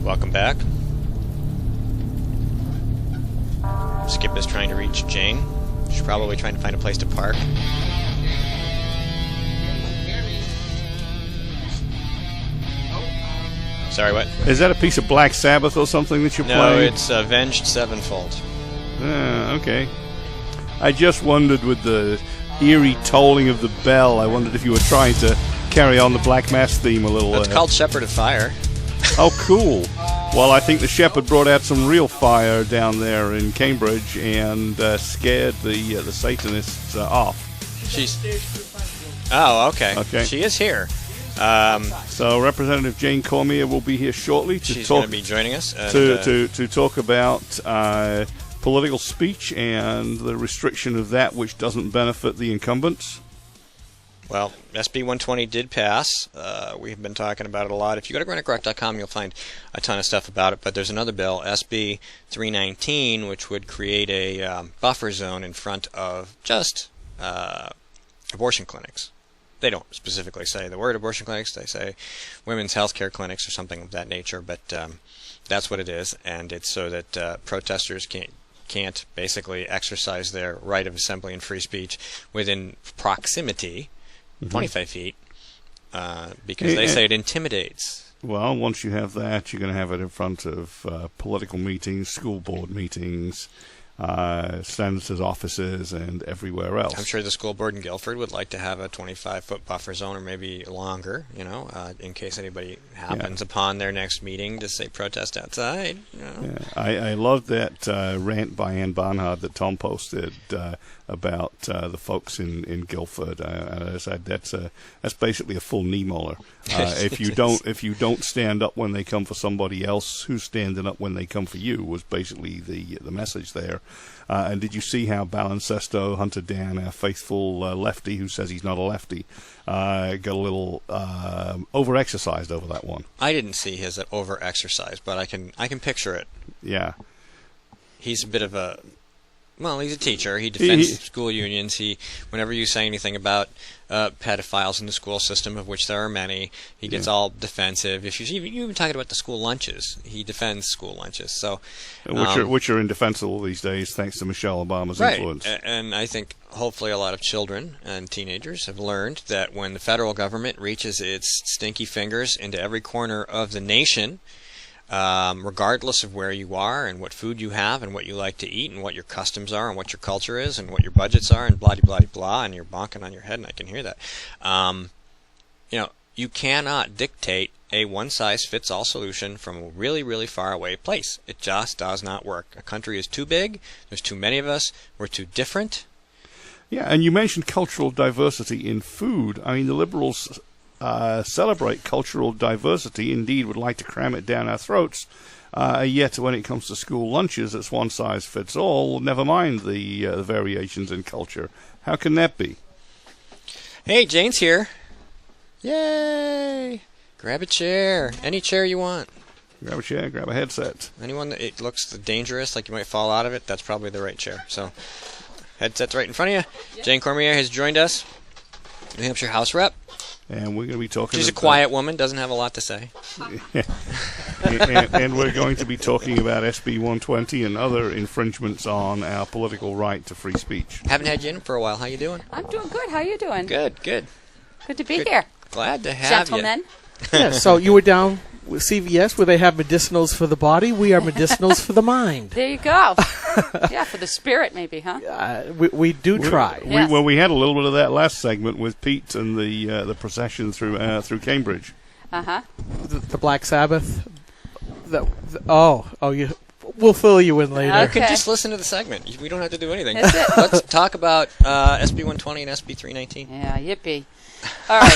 Welcome back. Skip is trying to reach Jane. She's probably trying to find a place to park. Sorry, what? Is that a piece of Black Sabbath or something that you're playing? No, it's Avenged Sevenfold. Okay. I just wondered with the eerie tolling of the bell, I wondered if you were trying to carry on the Black Mass theme a little. It's called Shepherd of Fire. Oh, cool. Well, I think the Shepherd brought out some real fire down there in Cambridge and scared the Satanists off. Oh, okay. She is here. So Representative Jane Cormier will be here shortly to she's going to be joining us to talk about political speech and the restriction of that which doesn't benefit the incumbents. Well, SB 120 did pass. We've been talking about it a lot. If you go to GrokTALK.com, you'll find a ton of stuff about it. But there's another bill, SB 319, which would create a buffer zone in front of just abortion clinics. They don't specifically say the word abortion clinics. They say women's health care clinics or something of that nature. But that's what it is. And it's so that protesters can't basically exercise their right of assembly and free speech within proximity, 25 feet, because they say it intimidates. Well, once you have that, you're going to have it in front of political meetings, school board meetings, senators' offices, and everywhere else. I'm sure the school board in Guilford would like to have a 25-foot buffer zone, or maybe longer, in case anybody happens upon their next meeting to say protest outside. Yeah, I love that rant by Ann Barnhard that Tom posted about the folks in Guilford. I said that's basically a full Niemöller. If you don't stand up when they come for somebody else, who's standing up when they come for you? Was basically the message there. And did you see how Balincesto, Hunter Dan, our faithful lefty who says he's not a lefty, got a little over-exercised over that one? I didn't see his over-exercise, but I can picture it. Yeah. He's a bit of a... Well, he's a teacher. He defends school unions. Whenever you say anything about pedophiles in the school system, of which there are many, he gets all defensive. If you even talking about the school lunches, he defends school lunches. So, which are indefensible these days, thanks to Michelle Obama's influence. And I think hopefully a lot of children and teenagers have learned that when the federal government reaches its stinky fingers into every corner of the nation, regardless of where you are and what food you have and what you like to eat and what your customs are and what your culture is and what your budgets are and blah blah blah, and you're bonking on your head and I can hear that. You cannot dictate a one-size-fits-all solution from a really, really far away place. It just does not work. A country is too big. There's too many of us. We're too different. Yeah, and you mentioned cultural diversity in food. I mean, the Liberals celebrate cultural diversity, indeed would like to cram it down our throats, yet when it comes to school lunches, it's one size fits all, never mind the variations in culture. How can that be? Hey, Jane's here. Yay! Grab a chair. Any chair you want. Grab a chair, grab a headset. Anyone that it looks dangerous, like you might fall out of it, that's probably the right chair. So, headset's right in front of you. Yep. Jane Cormier has joined us, New Hampshire House Rep. And we're going to be talking... She's a quiet woman, doesn't have a lot to say. and we're going to be talking about SB 120 and other infringements on our political right to free speech. Haven't had you in for a while. How you doing? I'm doing good. How you doing? Good. Good to be here. Glad to have Gentlemen. you. Yeah, so you were down with CVS where they have medicinals for the body. We are medicinals for the mind. There you go. Yeah, for the spirit maybe, huh? We do try. Yes. We had a little bit of that last segment with Pete and the procession through Cambridge. Uh-huh. The Black Sabbath. We'll fill you in later. You can just listen to the segment. We don't have to do anything. That's it. Let's talk about SB 120 and SB 319. Yeah, yippee. All right.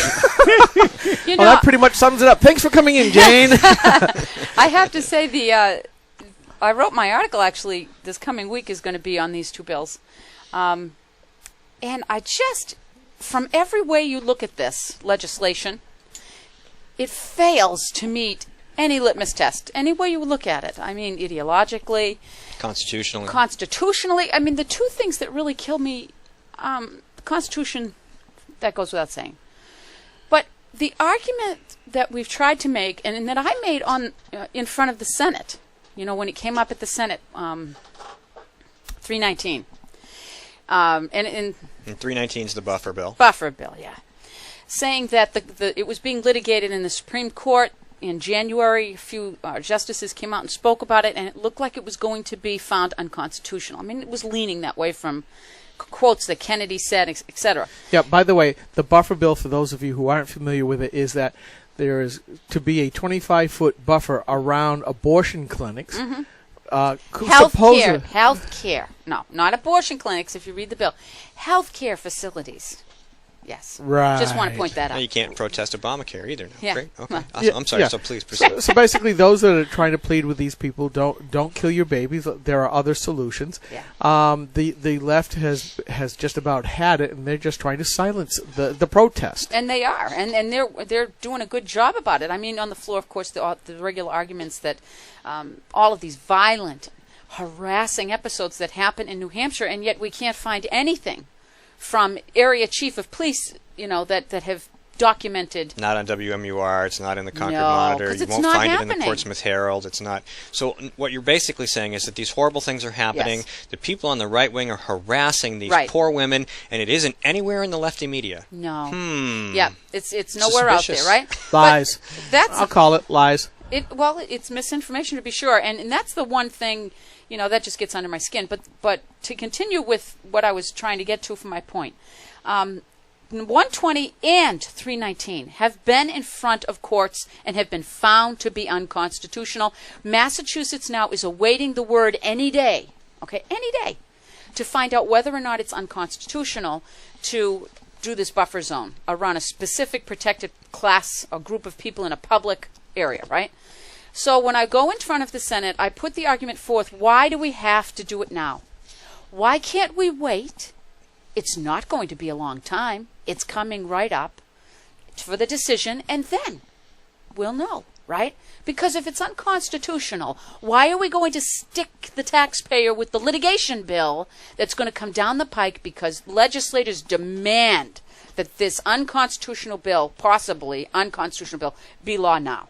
That pretty much sums it up. Thanks for coming in, Jane. I have to say I wrote my article, actually, this coming week is going to be on these two bills. And I just, from every way you look at this legislation, it fails to meet any litmus test, any way you look at it. I mean, ideologically. Constitutionally. I mean, the two things that really kill me, the Constitution, that goes without saying. But the argument that we've tried to make, and that I made on in front of the Senate, when it came up at the Senate, 319. And 319 is the buffer bill. Buffer bill, yeah. Saying that it was being litigated in the Supreme Court in January. A few justices came out and spoke about it, and it looked like it was going to be found unconstitutional. I mean, it was leaning that way from quotes that Kennedy said, etc. Yeah, by the way, the buffer bill, for those of you who aren't familiar with it, is that there is to be a 25-foot buffer around abortion clinics. Mm-hmm. Health care. No, not abortion clinics, if you read the bill. Health care facilities. Yes. Right. Just want to point that out. No, you can't protest Obamacare either. No. Yeah. Great. Okay. Well, Awesome. I'm sorry. So please proceed. So basically, those that are trying to plead with these people, don't kill your babies. There are other solutions. Yeah. The left has just about had it, and they're just trying to silence the protest. And they are, and they're doing a good job about it. I mean, on the floor, of course, the regular arguments that all of these violent, harassing episodes that happen in New Hampshire, and yet we can't find anything from area chief of police, that have documented. Not on WMUR. It's not in the Concord No, Monitor. 'cause You it's won't not find it in happening. the Portsmouth Herald. It's not. So what you're basically saying is that these horrible things are happening. Yes. The people on the right wing are harassing these Right. poor women, and it isn't anywhere in the lefty media. No. Hmm. Yeah, it's nowhere out there, Suspicious. right? Lies. But I'll call it lies. It's misinformation, to be sure, and that's the one thing, that just gets under my skin. But to continue with what I was trying to get to for my point, 120 and 319 have been in front of courts and have been found to be unconstitutional. Massachusetts now is awaiting the word any day, to find out whether or not it's unconstitutional to do this buffer zone around a specific protected class or group of people in a public area, right? So when I go in front of the Senate, I put the argument forth, why do we have to do it now? Why can't we wait? It's not going to be a long time. It's coming right up for the decision, and then we'll know, right? Because if it's unconstitutional, why are we going to stick the taxpayer with the litigation bill that's going to come down the pike because legislators demand that this unconstitutional bill, possibly unconstitutional bill, be law now?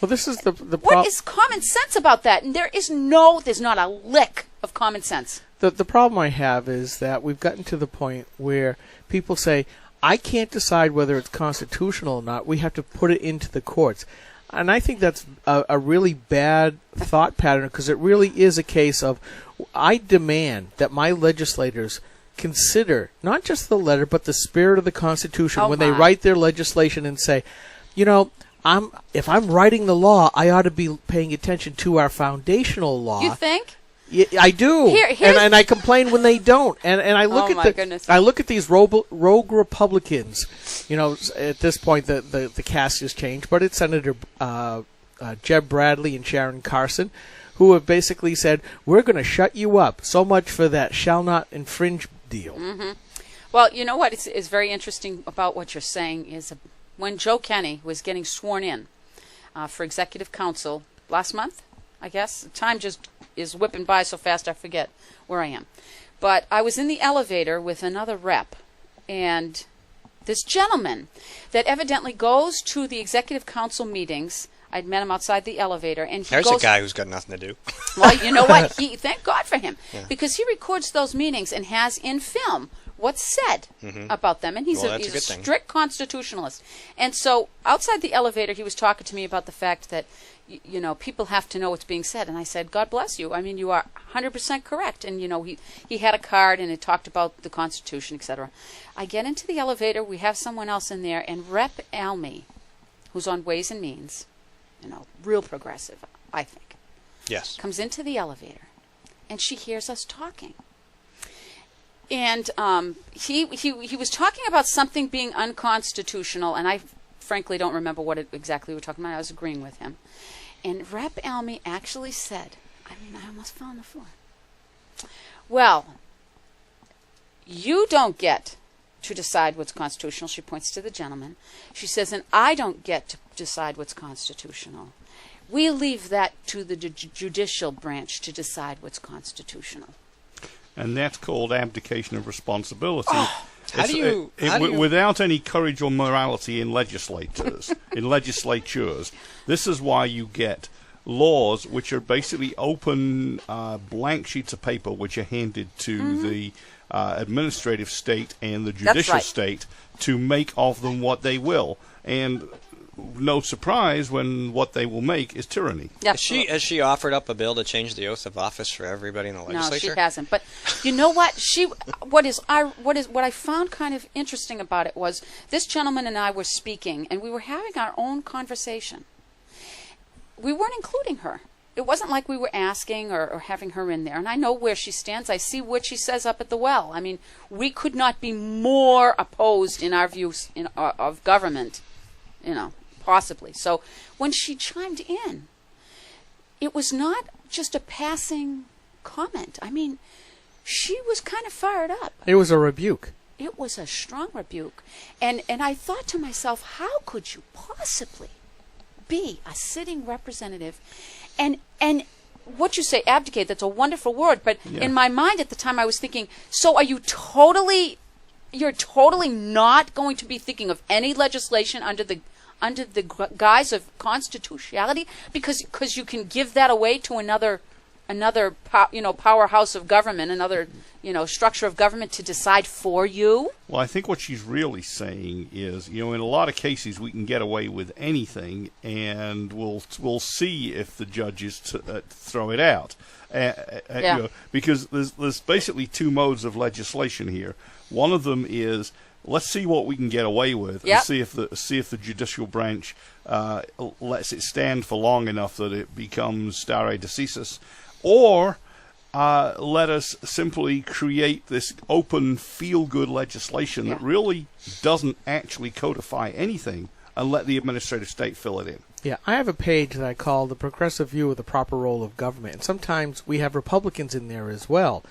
Well, this is the What is common sense about that? And there's not a lick of common sense. The problem I have is that we've gotten to the point where people say, I can't decide whether it's constitutional or not. We have to put it into the courts. And I think that's a really bad thought pattern, because it really is a case of, I demand that my legislators consider not just the letter but the spirit of the Constitution when they write their legislation and say, if I'm writing the law, I ought to be paying attention to our foundational law. You think? Yeah, I do, and I complain when they don't. And I look I look at these rogue Republicans. At this point, the cast has changed, but it's Senator Jeb Bradley and Sharon Carson, who have basically said, we're going to shut you up. So much for that shall not infringe deal. Mm-hmm. Well, you know what is very interesting about what you're saying is when Joe Kenney was getting sworn in for executive council last month, I guess. Time just is whipping by so fast I forget where I am. But I was in the elevator with another rep, and this gentleman that evidently goes to the executive council meetings, I'd met him outside the elevator, and There's a guy who's got nothing to do. Well, you know what? Thank God for him, because he records those meetings and has in film what's said about them, and he's a strict constitutionalist. And so outside the elevator, he was talking to me about the fact that people have to know what's being said. And I said, God bless you. I mean, you are 100% correct. And, he had a card and it talked about the Constitution, etc. I get into the elevator. We have someone else in there. And Rep. Almy, who's on Ways and Means, real progressive, I think. Yes. Comes into the elevator. And she hears us talking. And he was talking about something being unconstitutional. And I frankly don't remember what exactly we were talking about. I was agreeing with him. And Rep. Almy actually said, I almost fell on the floor. Well, you don't get to decide what's constitutional. She points to the gentleman. She says, and I don't get to decide what's constitutional. We leave that to the judicial branch to decide what's constitutional. And that's called abdication of responsibility. How do you without any courage or morality in legislatures, this is why you get laws which are basically open blank sheets of paper which are handed to the administrative state and the judicial state to make of them what they will. And no surprise when what they will make is tyranny. Has she offered up a bill to change the oath of office for everybody in the legislature? No, she hasn't. But you know what? What I found kind of interesting about it was this gentleman and I were speaking, and we were having our own conversation. We weren't including her. It wasn't like we were asking or having her in there. And I know where she stands. I see what she says up at the well. I mean, we could not be more opposed in our views of government, possibly. So when she chimed in, it was not just a passing comment. I mean, she was kind of fired up. It was a rebuke. It was a strong rebuke. And I thought to myself, how could you possibly be a sitting representative and what you say, abdicate, that's a wonderful word, but in my mind at the time I was thinking, so are you you're totally not going to be thinking of any legislation under the guise of constitutionality because you can give that away to another powerhouse of government, another structure of government to decide for you? Well, I think what she's really saying is, in a lot of cases we can get away with anything, and we'll see if the judges throw it out. Because there's basically two modes of legislation here. One of them is, let's see what we can get away with, and see if the judicial branch lets it stand for long enough that it becomes stare decisis, or let us simply create this open, feel-good legislation that really doesn't actually codify anything and let the administrative state fill it in. Yeah, I have a page that I call The Progressive View of the Proper Role of Government, and sometimes we have Republicans in there as well.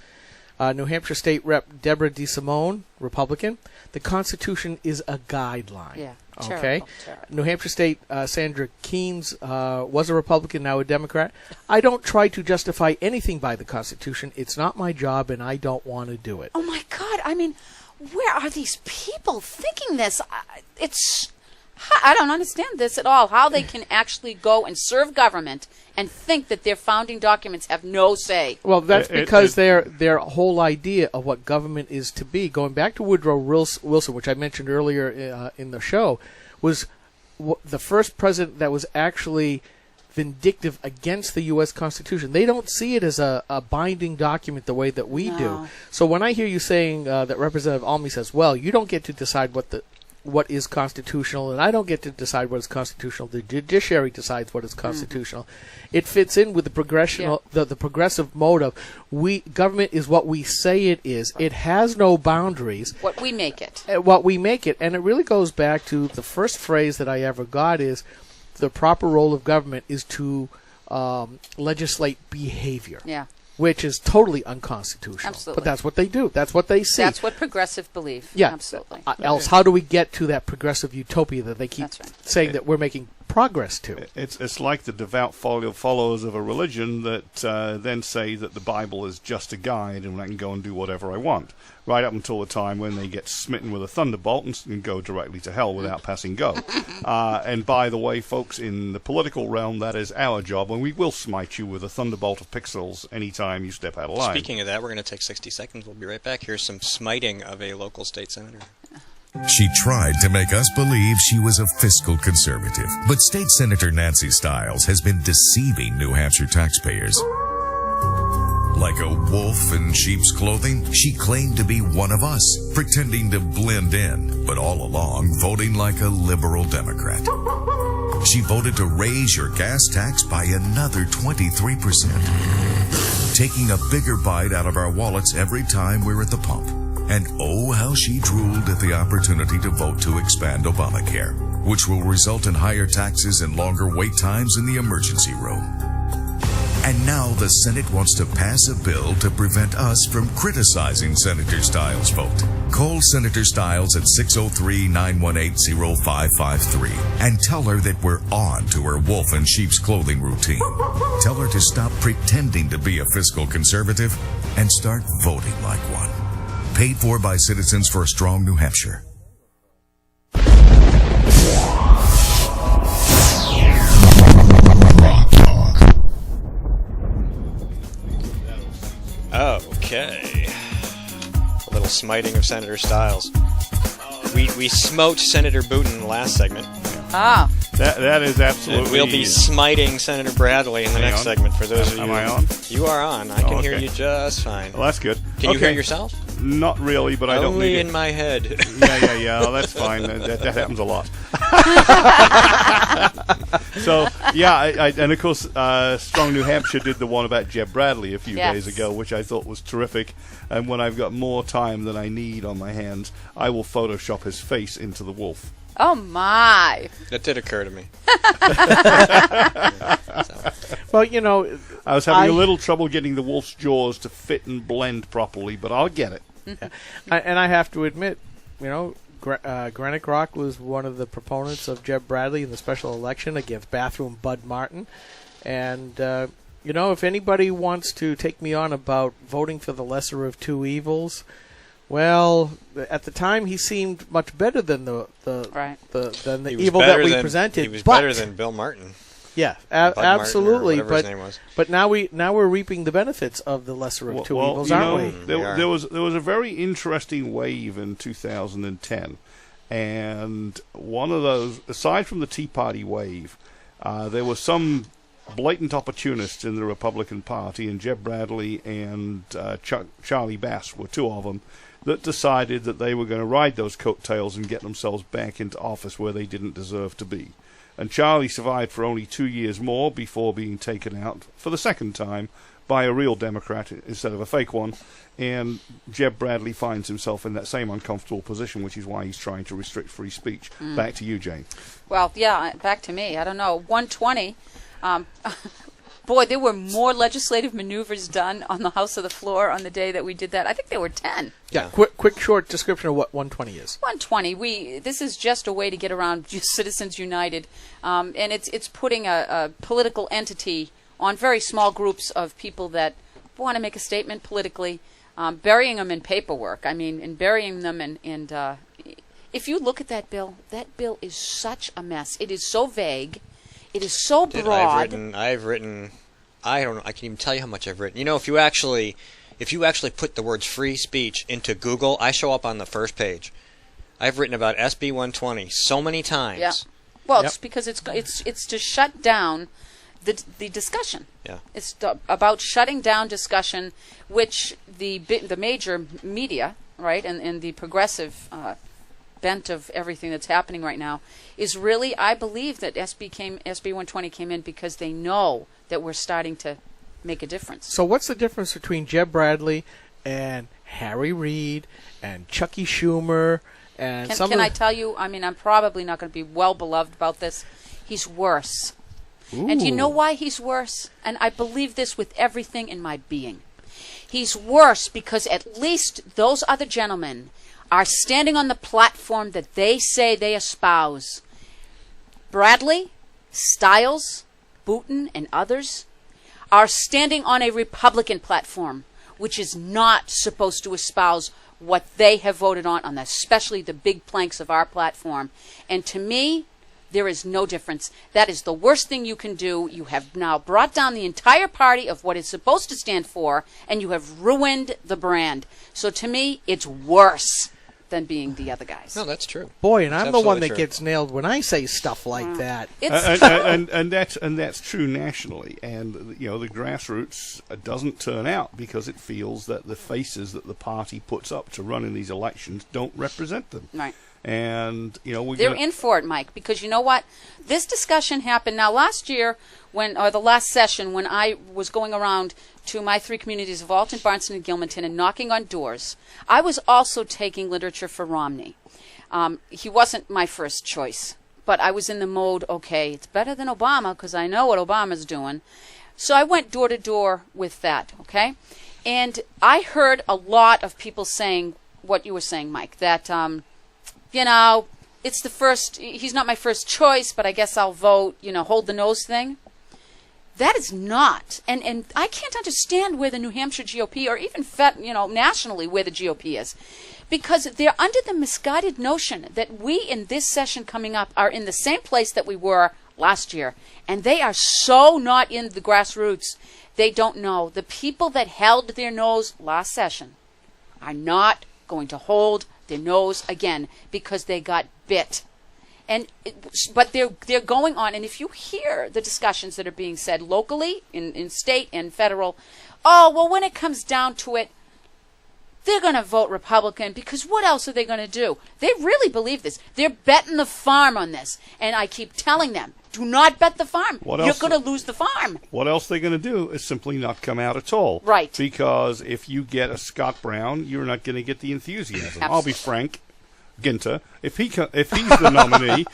New Hampshire State Rep. Deborah DeSimone, Republican. The Constitution is a guideline. Yeah, okay. Terrible. New Hampshire State Sandra Keynes was a Republican, now a Democrat. I don't try to justify anything by the Constitution. It's not my job, and I don't want to do it. Oh my God! I mean, where are these people thinking this? I don't understand this at all. How they can actually go and serve government and think that their founding documents have no say. Well, that's because their whole idea of what government is to be, going back to Woodrow Wilson, which I mentioned earlier in the show, was the first president that was actually vindictive against the U.S. Constitution. They don't see it as a binding document the way that we do. So when I hear you saying that Representative Almy says, well, you don't get to decide what is constitutional, and I don't get to decide what is constitutional. The judiciary decides what is constitutional. It fits in with the the progressive mode of government is what we say it is. It has no boundaries. What we make it. And it really goes back to the first phrase that I ever got is the proper role of government is to legislate behavior. Yeah. Which is totally unconstitutional. Absolutely. But that's what they do. That's what they see. That's what progressive believe. Yeah. Absolutely. Else, how do we get to that progressive utopia that they keep saying that we're making progress to? It's like the devout followers of a religion that then say that the Bible is just a guide and I can go and do whatever I want, right up until the time when they get smitten with a thunderbolt and go directly to hell without passing go. And by the way, folks, in the political realm, that is our job, and we will smite you with a thunderbolt of pixels anytime you step out of line. Speaking of that, we're going to take 60 seconds. We'll be right back. Here's some smiting of a local state senator. She tried to make us believe she was a fiscal conservative, but State Senator Nancy Stiles has been deceiving New Hampshire taxpayers. Like a wolf in sheep's clothing, she claimed to be one of us, pretending to blend in, but all along voting like a liberal Democrat. She voted to raise your gas tax by another 23%, taking a bigger bite out of our wallets every time we're at the pump. And oh, how she drooled at the opportunity to vote to expand Obamacare, which will result in higher taxes and longer wait times in the emergency room. And now the Senate wants to pass a bill to prevent us from criticizing Senator Stiles' vote. Call Senator Stiles at 603-918-0553 and tell her that we're on to her wolf in sheep's clothing routine. Tell her to stop pretending to be a fiscal conservative and start voting like one. paid for by Citizens for a Strong New Hampshire. Okay. A little smiting of Senator Stiles. We smote Senator Booten in the last segment. Ah. That is absolutely. And we'll be smiting Senator Bradley in the next segment. For those of you, am I on? You are on. I can hear you just fine. Well, that's good. Can you hear yourself? Not really, but I don't need Only it. in my head. Yeah. Oh, that's fine. That happens a lot. So, and of course, Strong New Hampshire did the one about Jeb Bradley a few days ago, which I thought was terrific. And when I've got more time than I need on my hands, I will Photoshop his face into the wolf. Oh, my. That did occur to me. Well, you know, I was having a little trouble getting the wolf's jaws to fit and blend properly, but I'll get it. And I have to admit, you know, Granite Rock was one of the proponents of Jeb Bradley in the special election against bathroom Bud Martin. And, you know, if anybody wants to take me on about voting for the lesser of two evils, well, at the time he seemed much better than the evil that we presented. He was better than Bill Martin. Yeah, absolutely. But now we're reaping the benefits of the lesser of two evils, aren't we? There was a very interesting wave in 2010, and one of those, aside from the Tea Party wave, there were some blatant opportunists in the Republican Party, and Jeb Bradley and Charlie Bass were two of them, that decided that they were going to ride those coattails and get themselves back into office where they didn't deserve to be. And Charlie survived for only 2 years more before being taken out for the second time by a real Democrat instead of a fake one. And Jeb Bradley finds himself in that same uncomfortable position, which is why he's trying to restrict free speech. Back to you, Jane. Well, yeah, back to me. I don't know. 120. Boy, there were more legislative maneuvers done on the House of the Floor on the day that we did that. I think there were 10. Yeah. Quick, short description of what 120 is. 120. This is just a way to get around Citizens United, and it's putting a political entity on very small groups of people that want to make a statement politically, burying them in paperwork. I mean, and burying them and if you look at that bill is such a mess. It is so vague. It is so broad. I've written. I don't know. I can't even tell you how much I've written. You know, if you actually put the words free speech into Google, I show up on the first page. I've written about SB 120 so many times. Yeah. Well, it's because it's to shut down the discussion. Yeah. It's about shutting down discussion, which the major media, right, and the progressive bent of everything that's happening right now is really, I believe that SB 120 came in because they know that we're starting to make a difference. So what's the difference between Jeb Bradley and Harry Reid and Chucky Schumer and Can I tell you, I mean, I'm probably not going to be well beloved about this. He's worse. Ooh. And do you know why he's worse? And I believe this with everything in my being. He's worse because at least those other gentlemen are standing on the platform that they say they espouse. Bradley, Stiles, Booten, and others are standing on a Republican platform, which is not supposed to espouse what they have voted on especially the big planks of our platform. And to me, there is no difference. That is the worst thing you can do. You have now brought down the entire party of what it's supposed to stand for, and you have ruined the brand. So to me, it's worse than being the other guys. No, that's true. Boy, and That's I'm the one absolutely that true. gets nailed when I say stuff like that. It's And that's true nationally. And you know, the grassroots doesn't turn out because it feels that the faces that the party puts up to run in these elections don't represent them. right. And you know, They're in for it, Mike, because you know what? This discussion happened now last year the last session when I was going around to my 3 communities of Alton, Barnstable, and Gilmanton and knocking on doors. I was also taking literature for Romney. He wasn't my first choice, but I was in the mode, okay, it's better than Obama because I know what Obama's doing. So I went door to door with that, okay? And I heard a lot of people saying what you were saying, Mike, that, you know, he's not my first choice, but I guess I'll vote, hold the nose thing. That is not, and I can't understand where the New Hampshire GOP, or even nationally where the GOP is, because they're under the misguided notion that we in this session coming up are in the same place that we were last year, and they are so not in the grassroots. They don't know. The people that held their nose last session are not going to hold their nose again because they got bit. But they're going on, and if you hear the discussions that are being said locally, in state and federal, oh, well, when it comes down to it, they're going to vote Republican because what else are they going to do? They really believe this. They're betting the farm on this, and I keep telling them, do not bet the farm. You're going to lose the farm. What else they're going to do is simply not come out at all. Right. Because if you get a Scott Brown, you're not going to get the enthusiasm. Absolutely. I'll be frank. Ginter, if he's the nominee,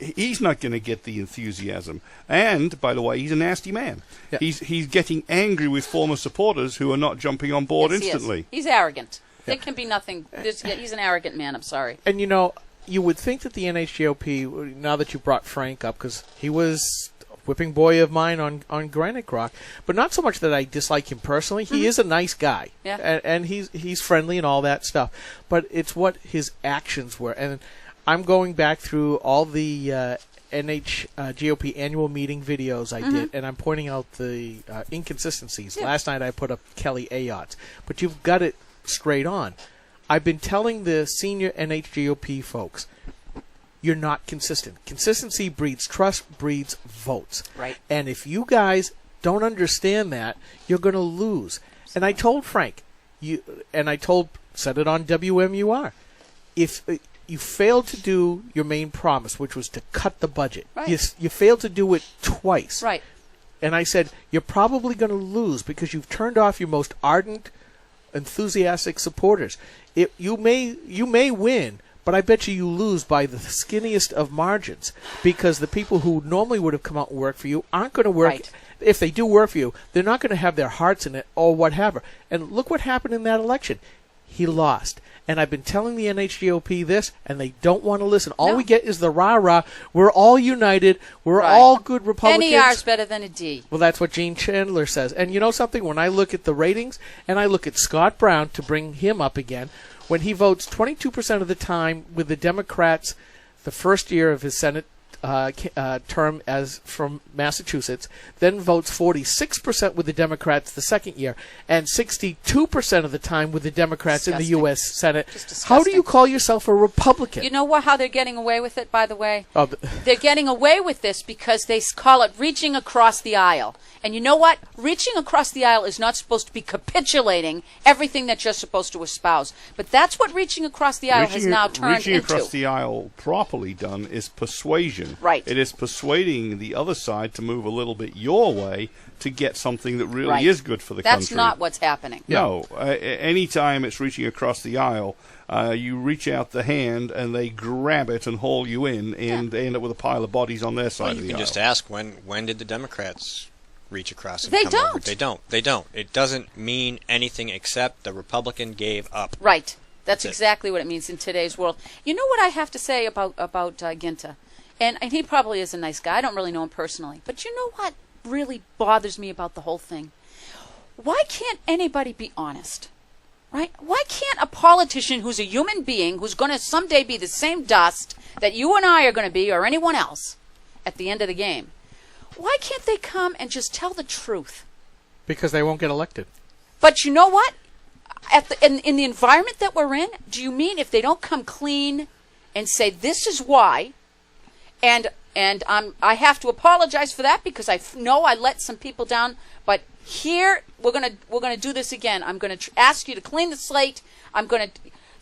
he's not going to get the enthusiasm. And by the way, he's a nasty man. Yeah. He's getting angry with former supporters who are not jumping on board instantly. He's arrogant. There can be nothing. He's an arrogant man. I'm sorry. And you would think that the NHGOP, now that you brought Frank up, because he was a whipping boy of mine on Granite Rock, but not so much that I dislike him personally. He is a nice guy, and he's friendly and all that stuff. But it's what his actions were. And I'm going back through all the GOP annual meeting videos I did, and I'm pointing out the inconsistencies. Yeah. Last night I put up Kelly Ayotte, but you've got it straight on. I've been telling the senior NHGOP folks, you're not consistent. Consistency breeds trust, breeds votes. Right. And if you guys don't understand that, you're going to lose. And I told Frank, said it on WMUR, if you failed to do your main promise, which was to cut the budget, right. you failed to do it twice. Right. And I said, you're probably going to lose because you've turned off your most ardent, enthusiastic supporters. You may win, but I bet you lose by the skinniest of margins because the people who normally would have come out and worked for you aren't going to work. Right. If they do work for you, they're not going to have their hearts in it or whatever. And look what happened in that election. He lost. And I've been telling the NHGOP this, and they don't want to listen. All we get is the rah-rah. We're all united. We're all good Republicans. NER is better than a D. Well, that's what Gene Chandler says. And you know something? When I look at the ratings, and I look at Scott Brown to bring him up again, when he votes 22% of the time with the Democrats the first year of his Senate term as from Massachusetts, then votes 46% with the Democrats the second year, and 62% of the time with the Democrats in the U.S. Senate. How do you call yourself a Republican? You know how they're getting away with it, by the way? Oh, they're getting away with this because they call it reaching across the aisle. And you know what? Reaching across the aisle is not supposed to be capitulating everything that you're supposed to espouse. But that's what reaching across the aisle has now turned into. Reaching across the aisle properly done is persuasion. Right. It is persuading the other side to move a little bit your way to get something that really is good for the country. That's not what's happening. No. Anytime it's reaching across the aisle, you reach out the hand and they grab it and haul you in, and they end up with a pile of bodies on their side of the aisle. You can just ask, when did the Democrats reach across and They come don't. over? They don't. It doesn't mean anything except the Republican gave up. Right. That's exactly what it means in today's world. You know what I have to say about Ginta? And he probably is a nice guy. I don't really know him personally. But you know what really bothers me about the whole thing? Why can't anybody be honest? Right? Why can't a politician who's a human being, who's going to someday be the same dust that you and I are going to be, or anyone else, at the end of the game, why can't they come and just tell the truth? Because they won't get elected. But you know what? In the environment that we're in, do you mean if they don't come clean and say this is why, and I have to apologize for that because I know I let some people down, but here we're gonna do this again. I'm gonna ask you to clean the slate.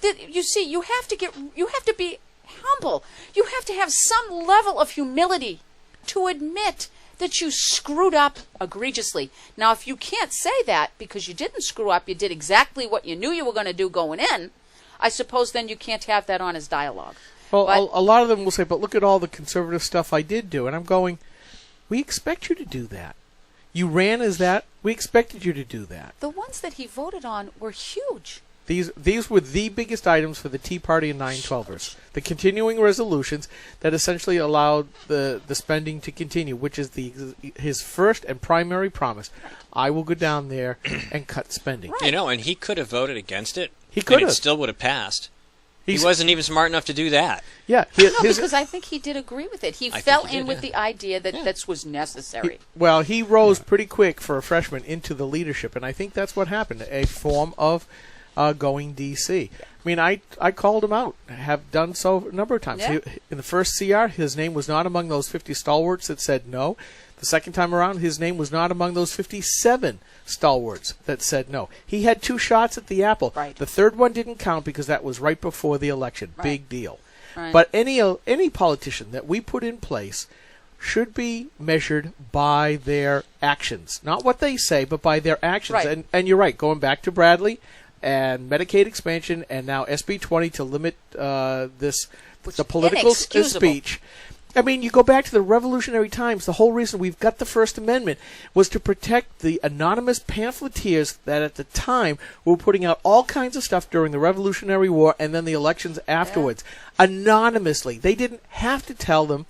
You see, you have to be humble. You have to have some level of humility to admit that you screwed up egregiously. Now, if you can't say that because you didn't screw up, you did exactly what you knew you were going to do going in, I suppose then you can't have that honest dialogue. Well, a lot of them will say, but look at all the conservative stuff I did do. And I'm going, we expect you to do that. You ran as that. We expected you to do that. The ones that he voted on were huge. These were the biggest items for the Tea Party and 9/12ers. The continuing resolutions that essentially allowed the spending to continue, which is his first and primary promise. I will go down there and cut spending. You know, and he could have voted against it. He could have. It still would have passed. He wasn't even smart enough to do that. Yeah. Because I think he did agree with it. He fell in with the idea that this was necessary. He rose pretty quick for a freshman into the leadership, and I think that's what happened, a form of going D.C. I mean, I called him out. Have done so a number of times. Yeah. In the first CR, his name was not among those 50 stalwarts that said no. The second time around, his name was not among those 57 stalwarts that said no. He had 2 shots at the apple. Right. The third one didn't count because that was right before the election. Right. Big deal. Right. But any politician that we put in place should be measured by their actions. Not what they say, but by their actions. Right. And you're right, going back to Bradley and Medicaid expansion and now SB 20 to limit the political speech. I mean, you go back to the revolutionary times. The whole reason we've got the First Amendment was to protect the anonymous pamphleteers that at the time were putting out all kinds of stuff during the Revolutionary War and then the elections afterwards. Anonymously. They didn't have to tell them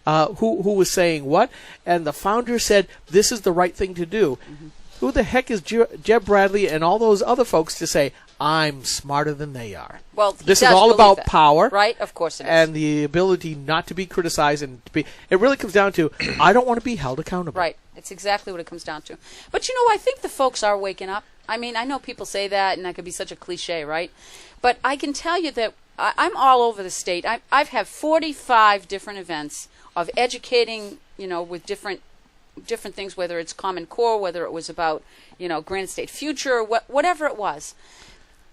who was saying what. And the founder said, this is the right thing to do. Mm-hmm. Who the heck is Jeb Bradley and all those other folks to say, I'm smarter than they are? Well, this is all about power, right? Of course it is. And the ability not to be criticized and to be. It really comes down to I don't want to be held accountable. Right. It's exactly what it comes down to. But I think the folks are waking up. I mean, I know people say that, and that could be such a cliche, right? But I can tell you that I'm all over the state. I've had 45 different events of educating, with different things, whether it's Common Core, whether it was about, Granite State Future, whatever it was.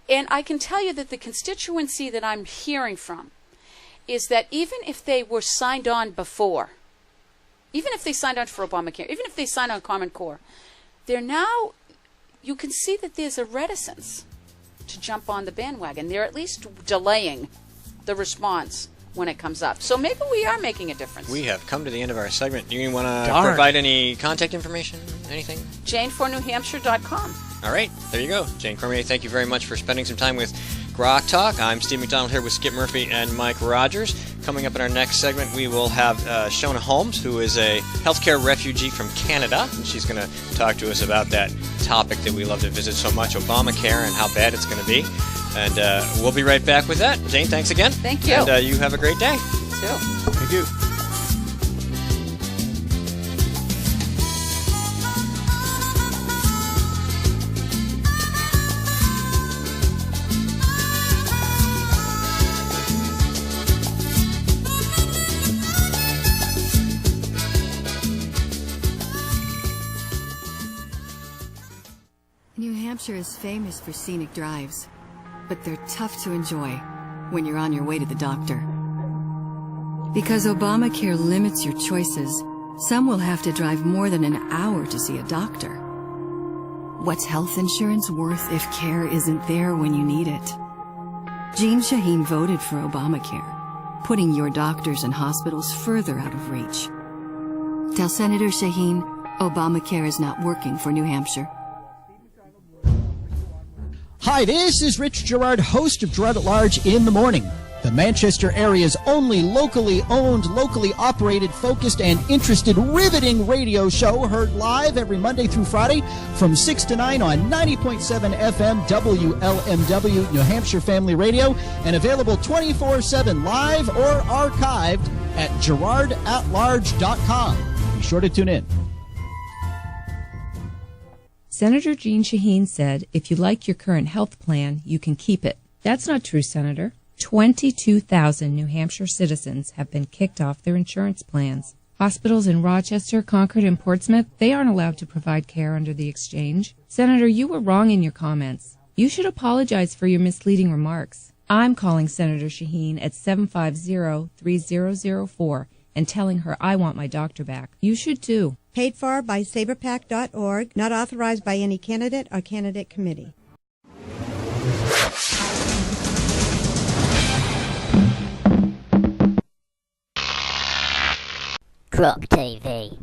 And I can tell you that the constituency that I'm hearing from is that even if they were signed on before, even if they signed on for Obamacare, even if they signed on Common Core, they're now, you can see that there's a reticence to jump on the bandwagon. They're at least delaying the response when it comes up. So maybe we are making a difference. We have come to the end of our segment. Do you want to provide any contact information? Anything? JaneForNewHampshire.com. All right, there you go. Jane Cormier, thank you very much for spending some time with GrokTALK. I'm Steve McDonald here with Skip Murphy and Mike Rogers. Coming up in our next segment, we will have Shona Holmes, who is a healthcare refugee from Canada. And she's going to talk to us about that topic that we love to visit so much, Obamacare, and how bad it's going to be. And we'll be right back with that. Jane, thanks again. Thank you. And you have a great day. You too. Thank you. New Hampshire is famous for scenic drives, but they're tough to enjoy when you're on your way to the doctor. Because Obamacare limits your choices, some will have to drive more than an hour to see a doctor. What's health insurance worth if care isn't there when you need it? Jean Shaheen voted for Obamacare, putting your doctors and hospitals further out of reach. Tell Senator Shaheen Obamacare is not working for New Hampshire. Hi, this is Rich Gerard, host of Gerard at Large in the Morning, the Manchester area's only locally owned, locally operated, focused, and interested, riveting radio show, heard live every Monday through Friday from 6 to 9 on 90.7 FM WLMW, New Hampshire Family Radio, and available 24/7 live or archived at GerardAtLarge.com. Be sure to tune in. Senator Jean Shaheen said, if you like your current health plan, you can keep it. That's not true, Senator. 22,000 New Hampshire citizens have been kicked off their insurance plans. Hospitals in Rochester, Concord, and Portsmouth, they aren't allowed to provide care under the exchange. Senator, you were wrong in your comments. You should apologize for your misleading remarks. I'm calling Senator Shaheen at 750-3004 and telling her I want my doctor back. You should too. Paid for by SaberPac.org, not authorized by any candidate or candidate committee. Grok TV.